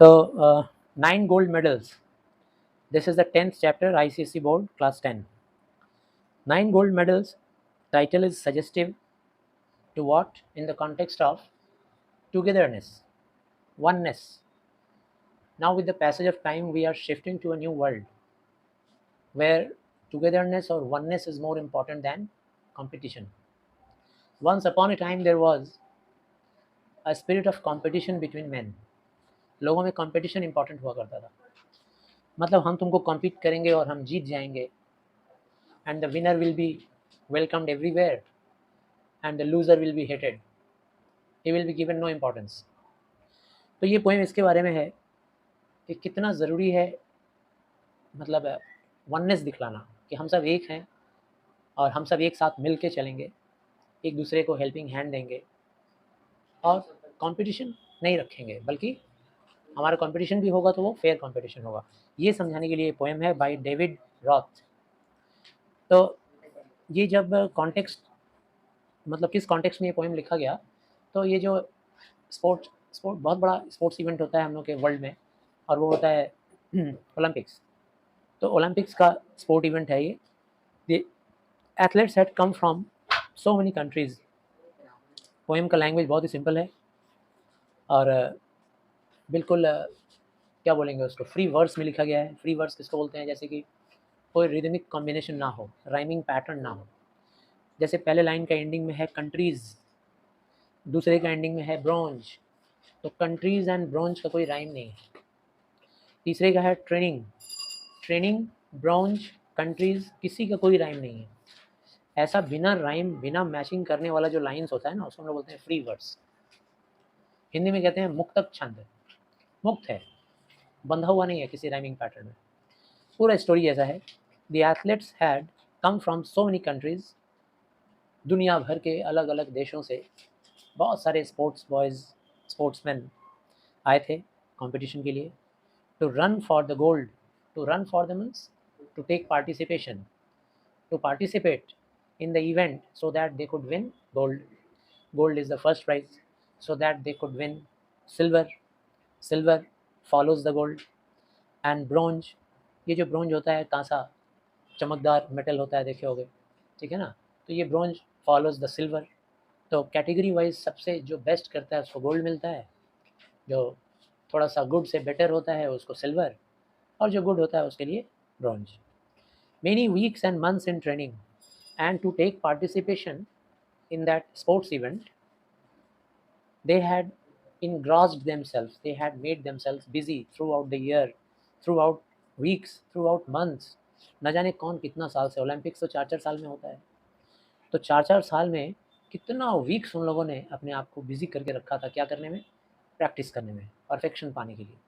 So 9 gold medals. This is the 10th chapter, ICSE board class 10. 9 gold medals. Title is suggestive to what? In the context of togetherness, oneness. Now with the passage of time we are shifting to a new world where togetherness or oneness is more important than competition. Once upon a time there was a spirit of competition between men. लोगों में competition important हुआ करता था, मतलब हम तुमको compete करेंगे और हम जीत जाएंगे, and the winner will be welcomed everywhere and the loser will be hated, he will be given no importance. तो ये पोएम इसके बारे में है कि कितना ज़रूरी है, मतलब वननेस दिखलाना कि हम सब एक हैं और हम सब एक साथ मिल के चलेंगे, एक दूसरे को हेल्पिंग हैंड देंगे और कंपटीशन नहीं रखेंगे, बल्कि हमारा कंपटीशन भी होगा तो वो फेयर कंपटीशन होगा. ये समझाने के लिए पोएम है बाय डेविड रॉथ. तो ये जब कॉन्टेक्स्ट, मतलब किस कॉन्टेक्स्ट में ये पोएम लिखा गया, तो ये जो स्पोर्ट बहुत बड़ा स्पोर्ट्स इवेंट होता है हम लोग के वर्ल्ड में, और वो होता है ओलंपिक्स. तो ओलंपिक्स का स्पोर्ट इवेंट है ये. The athletes had come from so many countries. Poem का लैंग्वेज बहुत ही सिंपल है और बिल्कुल क्या बोलेंगे उसको, फ्री वर्ड्स में लिखा गया है. फ्री वर्ड्स किसको बोलते हैं? जैसे कि कोई रिदमिक कॉम्बिनेशन ना हो, राइमिंग पैटर्न ना हो. जैसे पहले लाइन का एंडिंग में है कंट्रीज़, दूसरे का एंडिंग में है ब्रॉन्ज, तो कंट्रीज़ एंड ब्रॉन्ज का कोई राइम नहीं है. तीसरे का है ट्रेनिंग ब्रॉन्ज कंट्रीज़, किसी का कोई राइम नहीं है. ऐसा बिना राइम बिना मैचिंग करने वाला जो लाइन्स होता है ना, उसको हम लोग बोलते हैं फ्री वर्ड्स. हिंदी में कहते हैं मुक्तक छंद. मुक्त है, बंधा हुआ नहीं है किसी राइमिंग पैटर्न में. पूरा स्टोरी ऐसा है. The athletes had come from so many countries. दुनिया भर के अलग अलग देशों से बहुत सारे स्पोर्ट्समैन आए थे कंपटीशन के लिए. To run for the gold. To run for the means to take participation, to participate in the event so that they could win gold. Gold is the first prize, so that they could win silver. Silver follows the gold. And bronze, ये जो bronze होता है कांसा चमकदार metal होता है, देखे होगे, ठीक है ना. तो ये ब्रोंज फॉलोज द सिल्वर. तो कैटेगरी वाइज सबसे जो बेस्ट करता है उसको गोल्ड मिलता है, जो थोड़ा सा गुड से बेटर होता है उसको सिल्वर, और जो गुड होता है उसके लिए bronze. Many weeks and months in training, and to take participation in that sports event, they had engrossed themselves, they had made themselves busy throughout the year, throughout weeks, throughout months. न जाने कौन कितना साल से, Olympics तो 4-4 साल में होता है, तो 4-4 साल में कितना वीक्स उन लोगों ने अपने आप को बिजी करके रखा था. क्या करने में? प्रैक्टिस करने में, परफेक्शन पाने के लिए.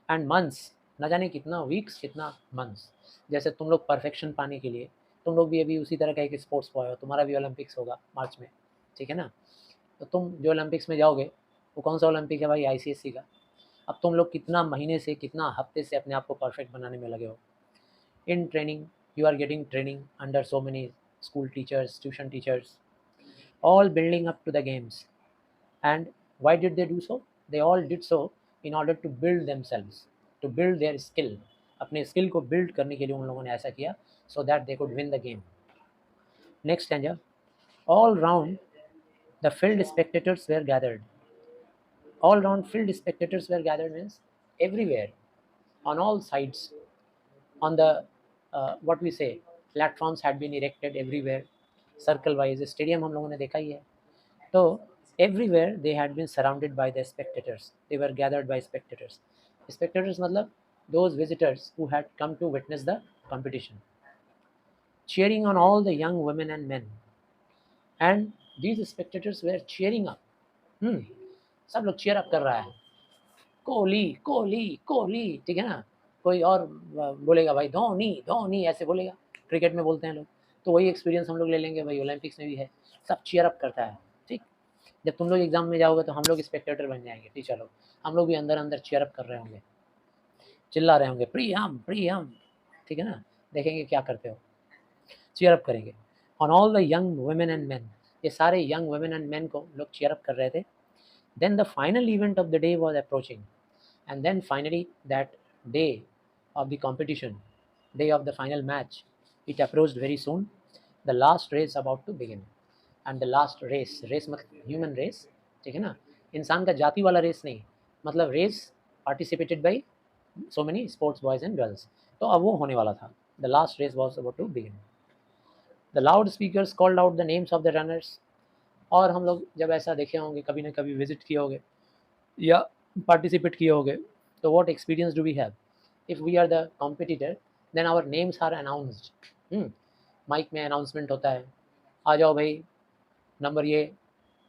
एंड मंथ्स, न जाने कितना वीक्स कितना मंथ्स. जैसे तुम लोग परफेक्शन पाने के लिए, तुम लोग भी अभी उसी तरह का एक स्पोर्ट्स बॉय हो, तुम्हारा भी ओलंपिक्स होगा मार्च में, ठीक है ना. तो तुम जो ओलंपिक्स में जाओगे वो कौन सा ओलंपिक है भाई? ICSE का. अब तुम लोग कितना महीने से, कितना हफ्ते से अपने आप को परफेक्ट बनाने में लगे हो. In training, you are getting training under so many school teachers, tuition teachers, all building up to the games. And why did they do so? They all did so in order to build themselves, to build their skill. अपने skill को build करने के लिए उन लोगों ने ऐसा किया, so that they could win the game. Next stanza. All round the filled spectators were gathered. All round filled spectators were gathered means everywhere, on all sides, on the what we say, platforms had been erected everywhere, circle wise. Stadium हम लोगों ने देखा ही है. तो everywhere they had been surrounded by the spectators. They were gathered by spectators. Spectators मतलब those visitors who had come to witness the competition. Cheering on all the young women and men. And these spectators were cheering up. सब लोग cheer up कर रहा है. कोहली कोहली कोहली, ठीक है ना. कोई और बोलेगा भाई धोनी धोनी, ऐसे बोलेगा. क्रिकेट में बोलते हैं लोग. तो वही एक्सपीरियंस हम लोग ले लेंगे भाई, ओलंपिक्स में भी है. सब चीयर अप करता है, ठीक. जब तुम लोग एग्जाम में जाओगे तो हम लोग स्पेक्टेटर बन जाएंगे, टीचर लोग. हम लोग भी अंदर अंदर चीयर अप कर रहे होंगे, चिल्ला रहे होंगे प्रियम, ठीक है ना. देखेंगे क्या करते हो, चीयर अप करेंगे. On all the young women and main, ये सारे यंग वुमेन एंड मेन को लोग चीयर अप कर रहे थे. Then the final event of the day was approaching, And then finally, that day of the competition, day of the final match, it approached very soon. The last race about to begin. And the last race, race मतलब human race, ठीक है ना, इंसान का जाति वाला race नहीं, मतलब race participated by so many sports boys and girls. तो अब वो होने वाला था. The last race was about to begin. The loudspeakers called out the names of the runners. और हम लोग जब ऐसा देखे होंगे, कभी ना कभी विजिट किए होंगे या पार्टिसिपेट किए होंगे, तो what experience do we have? If we are the competitor, then our names are announced. Mike में अनाउंसमेंट होता है, आ जाओ भाई, नंबर ये,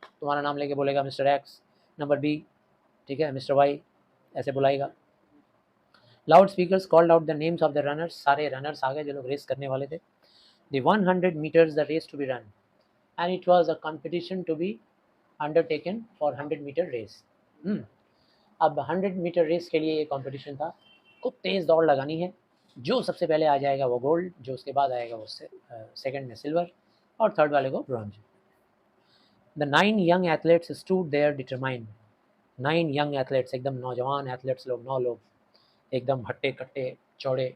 तुम्हारा नाम लेके बोलेगा मिस्टर एक्स, नंबर बी, ठीक है, मिस्टर वाई, ऐसे बुलाएगा. Loud speakers called out the names of the runners. सारे रनर्स आ गए जो लोग रेस करने वाले थे. The 100 meters the race to be run, and it was a competition to be undertaken for 100 meter race. अब 100 meter रेस के लिए ये कंपटीशन था. खूब तेज़ दौड़ लगानी है. जो सबसे पहले आ जाएगा वो गोल्ड, जो उसके बाद आएगा वो सेकंड में सिल्वर, और थर्ड वाले को bronze. The 9 young athletes stood there determined. 9 young athletes, एकदम नौजवान एथलेट्स लोग, 9 लोग, एकदम हट्टे कट्टे, चौड़े,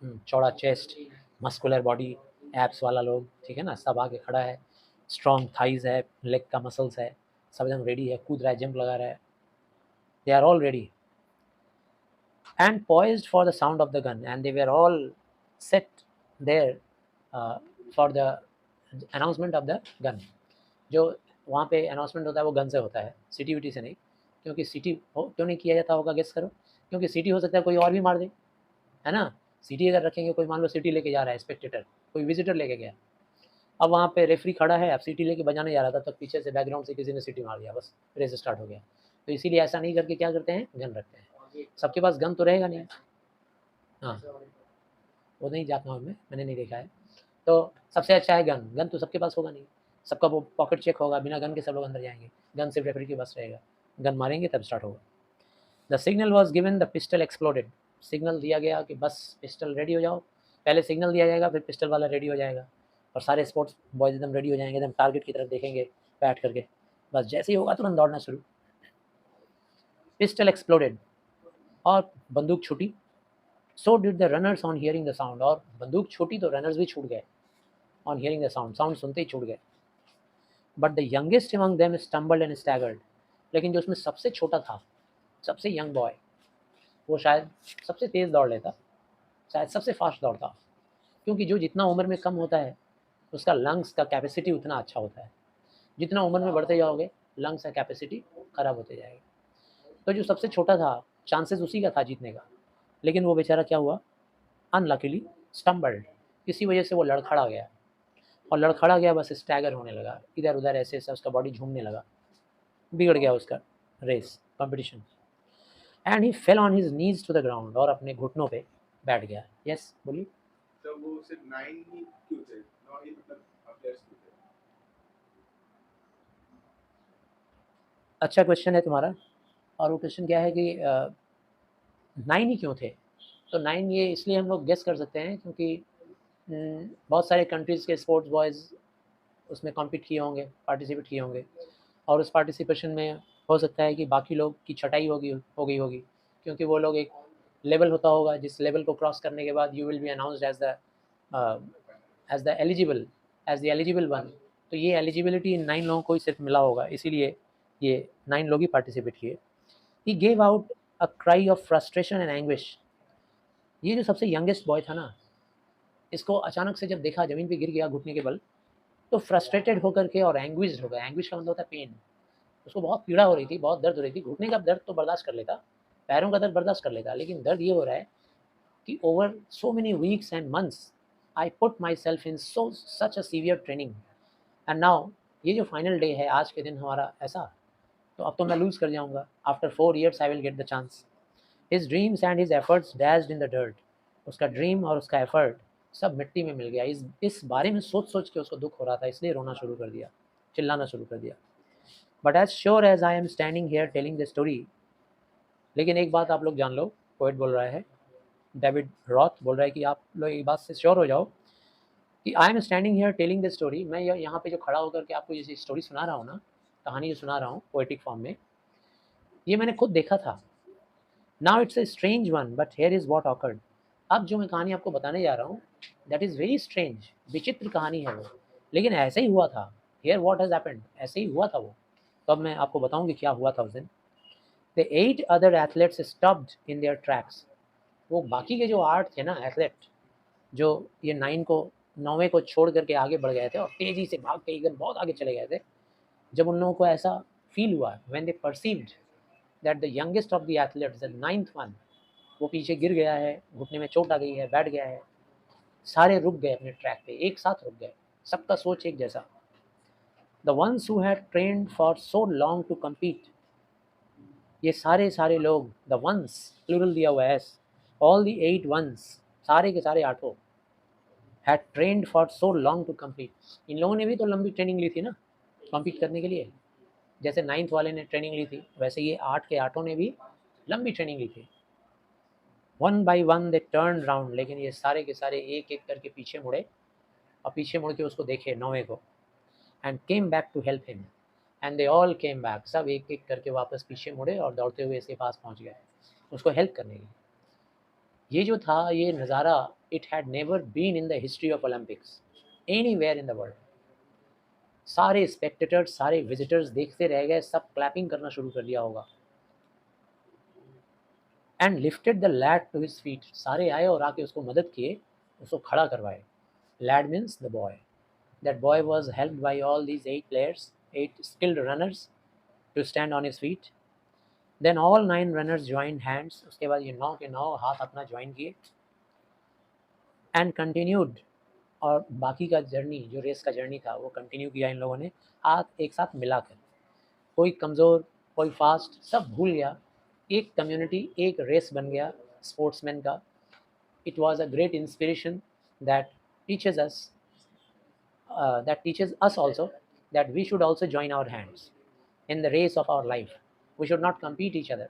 चौड़ा चेस्ट, मस्कुलर बॉडी, एब्स वाला लोग, ठीक है ना, सब आगे खड़ा है. स्ट्रॉन्ग थाइज है, लेग का मसल्स है, सब एकदम रेडी है, कूद रहा है, जंप लगा रहा है. They are all ready and poised for the sound of the gun, and they were all set there for the announcement of the gun. जो वहाँ पे अनाउंसमेंट होता है वो गन से होता है, सिटी विटी से नहीं. क्योंकि सिटी क्यों नहीं किया जाता होगा, गेस करो. क्योंकि सिटी हो सकता है कोई और भी मार दे, है ना. सिटी अगर रखेंगे, कोई मान लो सिटी लेके जा रहा है, स्पेक्टेटर कोई विजिटर लेके गया, अब वहाँ पे रेफरी खड़ा है, अब सिटी लेके बजाने जा रहा था, तब पीछे से बैकग्राउंड से किसी ने सिटी मार दिया, बस रेस स्टार्ट हो गया. तो इसीलिए ऐसा नहीं करके क्या करते हैं, गन रखते हैं. सबके पास गन तो रहेगा नहीं. हाँ, वो नहीं जाता हूँ मैंने नहीं देखा है. तो सबसे अच्छा है गन. गन तो सबके पास होगा नहीं, सबका वो पॉकेट चेक होगा, बिना गन के सब लोग अंदर जाएंगे. गन सिर्फ रेफरी के पास रहेगा, गन मारेंगे तब स्टार्ट होगा. The signal was given, the pistol exploded. Signal दिया गया कि बस पिस्टल रेडी हो जाओ. पहले सिग्नल दिया जाएगा, फिर पिस्टल वाला रेडी हो जाएगा, और सारे स्पोर्ट्स बॉयज एकदम रेडी हो जाएंगे, एकदम टारगेट की तरफ देखेंगे बैठ करके. बस जैसे ही होगा तुरंत दौड़ना शुरू. पिस्टल एक्सप्लोडेड, और बंदूक छूटी. So did the runners on hearing the sound. और बंदूक छूटी तो रनर्स भी छूट गए on hearing the sound. Sound सुनते ही छूट गए. But the youngest among them stumbled and staggered. लेकिन जो उसमें सबसे छोटा था, सबसे यंग बॉय, वो शायद सबसे तेज़ दौड़ लेता, शायद सबसे फास्ट दौड़ता. क्योंकि जो जितना उम्र में कम होता है, उसका लंग्स का कैपेसिटी उतना अच्छा होता है. जितना उम्र में बढ़ते जाओगे, लंग्स का कैपेसिटी ख़राब होते जाएगा. तो जो सबसे छोटा था, चांसेस उसी का था जीतने का. लेकिन वो बेचारा क्या हुआ, अनलकीली स्टम्बल्ड. किसी वजह से वो लड़खड़ा गया, और लड़खड़ा गया, बस स्टैगर होने लगा, इधर उधर ऐसे ऐसे उसका बॉडी झूमने लगा, बिगड़ गया उसका race competition. And he fell on his knees to the ground. और अपने घुटनों पे बैठ गया. यस बोलिए. तो वो सिर्फ 9 ही क्यों थे, 9 ही मतलब प्लेयर्स क्यों थे? अच्छा क्वेश्चन है तुम्हारा. और वो क्वेश्चन क्या है कि 9 ही क्यों थे. तो 9 ये इसलिए हम लोग गेस कर सकते हैं क्योंकि बहुत सारे कंट्रीज़ के स्पोर्ट्स बॉयज़ उसमें कॉम्पीट किए होंगे, पार्टिसिपेट किए होंगे, और उस पार्टिसिपेशन में हो सकता है कि बाकी लोग की छटाई हो गई होगी. क्योंकि वो लोग एक लेवल होता होगा, जिस लेवल को क्रॉस करने के बाद you will be announced as the eligible one. तो ये एलिजिबिलिटी इन 9 लोगों को ही सिर्फ मिला होगा, इसीलिए ये 9 लोग ही पार्टिसिपेट किए. He gave out a cry of frustration and anguish. ये जो सबसे यंगेस्ट बॉय था ना, इसको अचानक से जब देखा ज़मीन पे गिर गया घुटने के बल, तो फ्रस्ट्रेटेड होकर के और एंग्विश्ड हो गया. एंग्विश का मतलब होता है पेन. उसको बहुत पीड़ा हो रही थी, बहुत दर्द हो रही थी. घुटने का दर्द तो बर्दाश्त कर लेता, पैरों का दर्द बर्दाश्त कर लेता, लेकिन दर्द ये हो रहा है कि over so many weeks and months I put my self in such a severe training, and now ये जो फाइनल डे है आज के दिन हमारा ऐसा, तो अब तो मैं लूज़ कर जाऊँगा. After 4 years I will get the chance. His dreams and his efforts dashed in the dirt. उसका ड्रीम और उसका एफर्ट सब मिट्टी में मिल गया. इस बारे में सोच के उसको दुख हो रहा था, इसलिए रोना शुरू कर दिया, चिल्लाना शुरू कर दिया. But as sure as I am standing here telling the story. लेकिन एक बात आप लोग जान लो, पोएट बोल रहा है, डेविड रॉथ बोल रहा है कि आप लोग एक बात से श्योर हो जाओ कि आई am standing here telling the story. मैं यहाँ पे जो खड़ा होकर के आपको ये स्टोरी सुना रहा हूँ ना, कहानी जो सुना रहा हूँ पोएटिक फॉर्म में, ये मैंने खुद देखा था. Now it's a strange one, but here is what occurred. अब जो मैं कहानी आपको बताने जा रहा हूँ, that is very strange, विचित्र कहानी है वो, लेकिन ऐसे ही हुआ था. Here what has happened, ऐसे ही हुआ था वो. तो अब मैं आपको बताऊँ कि क्या हुआ था उस दिन. The 8 other athletes stopped in their tracks. वो बाकी के जो 8 थे ना एथलेट, जो ये 9 को 9वें को छोड़ करके आगे बढ़ गए थे और तेज़ी से भाग के एकदम बहुत आगे चले गए थे, जब उन लोगों को ऐसा फील हुआ, when they perceived that the youngest of the athletes, the 9th one, वो पीछे गिर गया है, घुटने में चोट आ गई है, बैठ गया है, सारे रुक गए अपने ट्रैक पे, एक साथ रुक गए, सबका सोच एक जैसा. The ones who had trained for so long to compete, ये सारे लोग, the ones प्लूरल दिया हुआ है, all the 8 ones, सारे के सारे आठों, had trained for so long to compete. इन लोगों ने भी तो लंबी ट्रेनिंग ली थी ना कम्पीट करने के लिए. जैसे 9th वाले ने ट्रेनिंग ली थी, वैसे ये 8 के आठों ने भी लंबी ट्रेनिंग ली थी. One by one they turn round, लेकिन ये सारे के सारे एक एक करके पीछे मुड़े और पीछे मुड़ के उसको देखे 9वें को, and came back to help him, and they all came back, सब एक एक करके वापस पीछे मुड़े और दौड़ते हुए इसके पास पहुंच गए उसको हेल्प करने के लिए. ये जो था ये नज़ारा, it had never been in the history of Olympics anywhere in the world. सारे स्पेक्टेटर्स, सारे विजिटर्स देखते रह गए, सब क्लैपिंग करना शुरू कर दिया होगा. And lifted the lad to his feet, सारे आए और आके उसको मदद किए, उसको खड़ा करवाए. Lad means the boy. That boy was helped by all these 8 players, 8 skilled runners to stand on his feet. Then all 9 runners join hands, उसके बाद ये 9 के 9 हाथ अपना ज्वाइन किए. एंड कंटिन्यूड, और बाकी का जर्नी, जो रेस का जर्नी था वो कंटिन्यू किया इन लोगों ने हाथ एक साथ मिलाकर. कोई कमज़ोर, कोई फास्ट, सब भूल गया. एक कम्युनिटी, एक रेस बन गया स्पोर्ट्समैन का. It was a great inspiration that teaches us, also that we should also join our hands in the race of our life. We should not compete each other.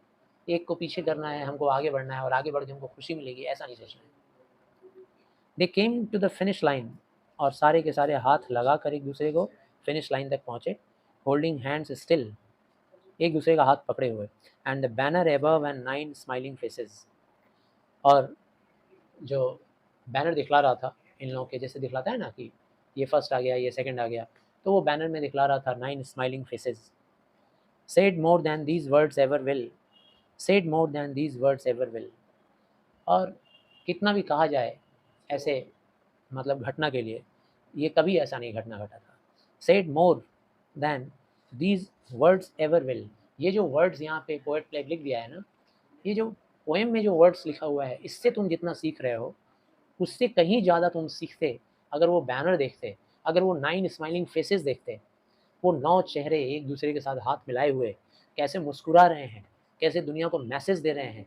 एक को पीछे करना है, हमको आगे बढ़ना है और आगे बढ़ के हमको खुशी मिलेगी, ऐसा नहीं सोचना है. They came to the finish line, और सारे के सारे हाथ लगा कर एक दूसरे को फिनिश लाइन तक पहुँचे, होल्डिंग हैंड्स स्टिल, एक दूसरे का हाथ पकड़े हुए. And the banner above and 9 smiling faces, और जो बैनर दिखला रहा था इन लोगों के, जैसे दिखलाता है ना कि ये फर्स्ट आ गया, ये सेकंड आ गया, तो वो बैनर में दिखला रहा था 9 smiling faces. Said more than these words ever will, said more than these words ever will. और कितना भी कहा जाए ऐसे मतलब घटना के लिए, ये कभी ऐसा नहीं घटना घटा था. Said more than these words ever will, ये जो वर्ड्स यहाँ पे पोएट प्लेग लिख दिया है ना, ये जो पोएम में जो वर्ड्स लिखा हुआ है, इससे तुम जितना सीख रहे हो उससे कहीं ज़्यादा तुम सीखते अगर वो बैनर देखते, अगर वो 9 स्माइलिंग फेसेस देखते, वो 9 चेहरे एक दूसरे के साथ हाथ मिलाए हुए कैसे मुस्कुरा रहे हैं, कैसे दुनिया को मैसेज दे रहे हैं,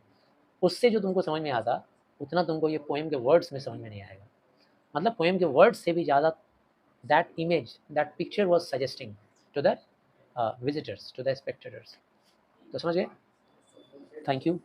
उससे जो तुमको समझ में आता उतना तुमको ये पोएम के वर्ड्स में समझ में नहीं आएगा. मतलब पोएम के वर्ड्स से भी ज़्यादा that image, that picture was suggesting to the visitors, to the spectators. तो समझ गए. Thank you.